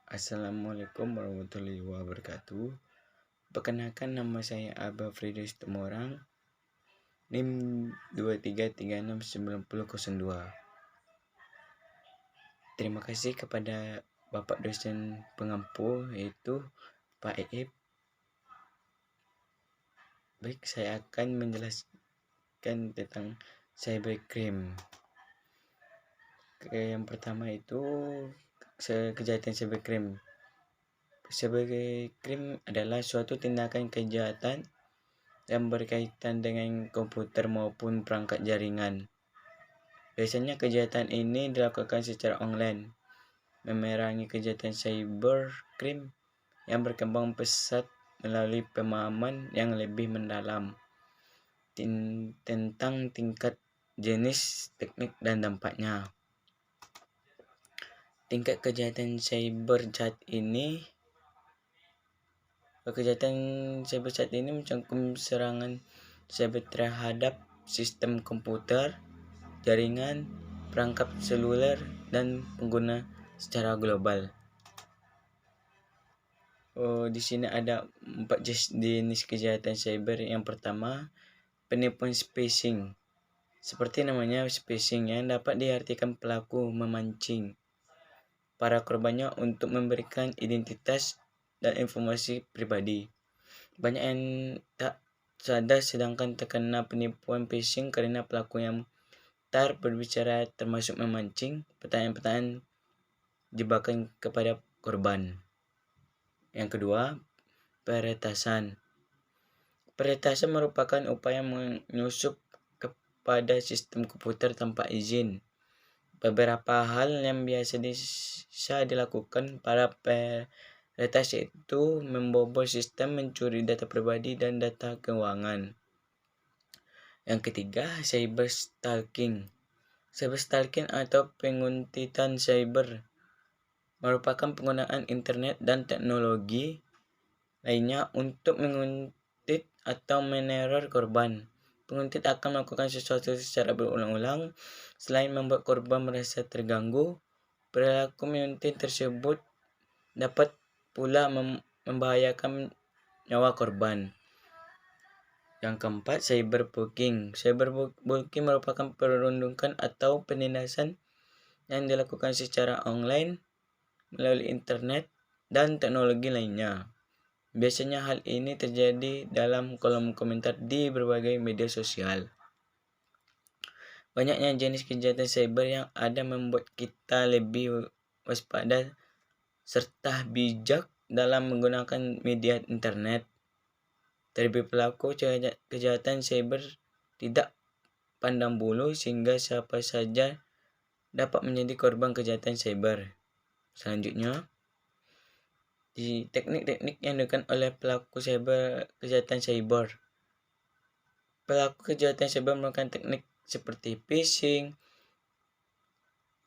Assalamualaikum warahmatullahi wabarakatuh. Perkenalkan, nama saya Aba Friedrich Tumorang, NIM 23369002. Terima kasih kepada Bapak dosen pengampu, yaitu Pak Eep. Baik, saya akan menjelaskan tentang cybercrime. Yang pertama itu kejahatan cybercrime. Cybercrime adalah suatu tindakan kejahatan yang berkaitan dengan komputer maupun perangkat jaringan. Biasanya kejahatan ini dilakukan secara online. Memerangi kejahatan cybercrime yang berkembang pesat melalui pemahaman yang lebih mendalam tentang tingkat, jenis, teknik, dan dampaknya. Tingkat kejahatan cyber saat ini mencakup serangan cyber terhadap sistem komputer, jaringan, perangkat seluler, dan pengguna secara global. Di sini ada 4 jenis kejahatan cyber. Yang pertama, penipuan phishing. Seperti namanya, phishing yang dapat diartikan pelaku memancing para korbannya untuk memberikan identitas dan informasi pribadi. Banyak yang tak sadar sedangkan terkena penipuan phishing karena pelaku yang berbicara termasuk memancing pertanyaan-pertanyaan jebakan kepada korban. Yang kedua, peretasan. Peretasan merupakan upaya menyusup kepada sistem komputer tanpa izin. Beberapa hal yang bisa dilakukan para peretas yaitu membobol sistem, mencuri data pribadi, dan data keuangan. Yang ketiga, cyber stalking. Cyber stalking atau penguntitan cyber merupakan penggunaan internet dan teknologi lainnya untuk menguntit atau meneror korban. Penguntit akan melakukan sesuatu secara berulang-ulang. Selain membuat korban merasa terganggu, perilaku menguntit tersebut dapat pula membahayakan nyawa korban. Yang keempat, cyberbullying. Cyberbullying merupakan perundungan atau penindasan yang dilakukan secara online melalui internet dan teknologi lainnya. Biasanya hal ini terjadi dalam kolom komentar di berbagai media sosial. Banyaknya jenis kejahatan cyber yang ada membuat kita lebih waspada serta bijak dalam menggunakan media internet. Terlebih pelaku kejahatan cyber tidak pandang bulu sehingga siapa saja dapat menjadi korban kejahatan cyber. Selanjutnya, di teknik-teknik yang dilakukan oleh pelaku kejahatan cyber. Pelaku kejahatan cyber melakukan teknik seperti phishing,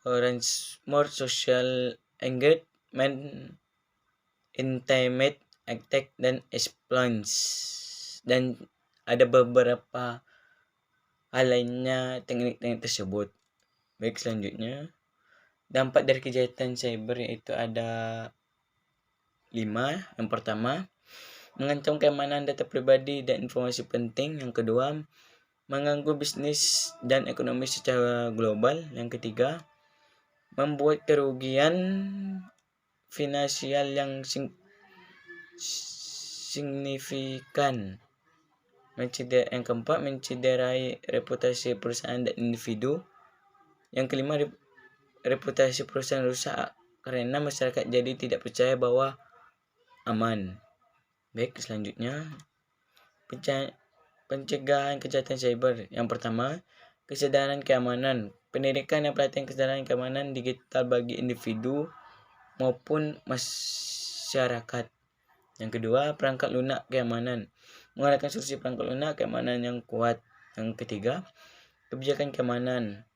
ransomware, social engagement, intimate attack, dan exploits. Dan ada beberapa hal lainnya teknik-teknik tersebut. Baik, selanjutnya, dampak dari kejahatan cyber yaitu ada 5. Yang pertama, mengancam keamanan data pribadi dan informasi penting. Yang kedua, mengganggu bisnis dan ekonomi secara global. Yang ketiga, membuat kerugian finansial yang signifikan. Yang keempat, mencederai reputasi perusahaan dan individu. Yang kelima, reputasi perusahaan rusak karena masyarakat jadi tidak percaya bahwa aman. Baik, selanjutnya, pencegahan kejahatan cyber. Yang pertama, kesadaran keamanan. Pendidikan dan pelatihan kesadaran keamanan digital bagi individu maupun masyarakat. Yang kedua, perangkat lunak keamanan. Menggunakan solusi perangkat lunak keamanan yang kuat. Yang ketiga, kebijakan keamanan.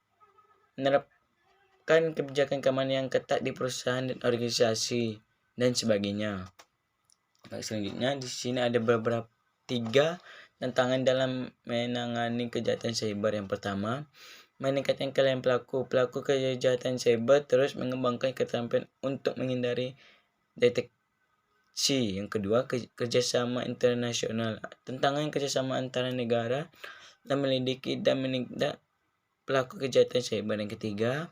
Menerapkan kebijakan keamanan yang ketat di perusahaan dan organisasi dan sebagainya. Selanjutnya, di sini ada beberapa 3 tantangan dalam menangani kejahatan cyber. Yang pertama, meningkatkan kalian pelaku kejahatan cyber terus mengembangkan keterampilan untuk menghindari deteksi. Yang kedua, kerjasama internasional. Tantangan kerjasama antara negara dan melidiki dan menindak pelaku kejahatan cyber. Yang ketiga,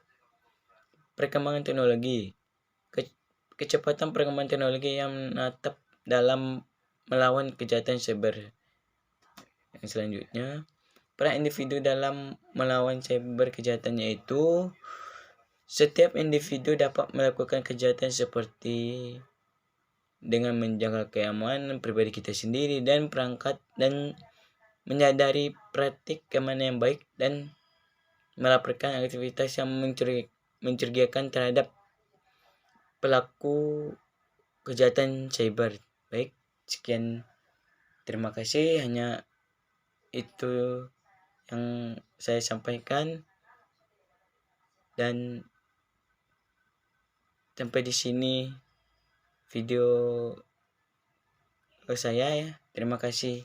perkembangan teknologi. Kecepatan perkembangan teknologi yang menatap dalam melawan kejahatan cyber. Yang selanjutnya, peran individu dalam melawan cyber kejahatan, yaitu setiap individu dapat melakukan kejahatan seperti dengan menjaga keamanan pribadi kita sendiri dan perangkat, dan menyadari praktik keamanan yang baik, dan melaporkan aktivitas yang mencurigakan terhadap pelaku kejahatan cyber. Baik, sekian. Terima kasih. Hanya itu yang saya sampaikan, dan sampai di sini video saya ya. Terima kasih.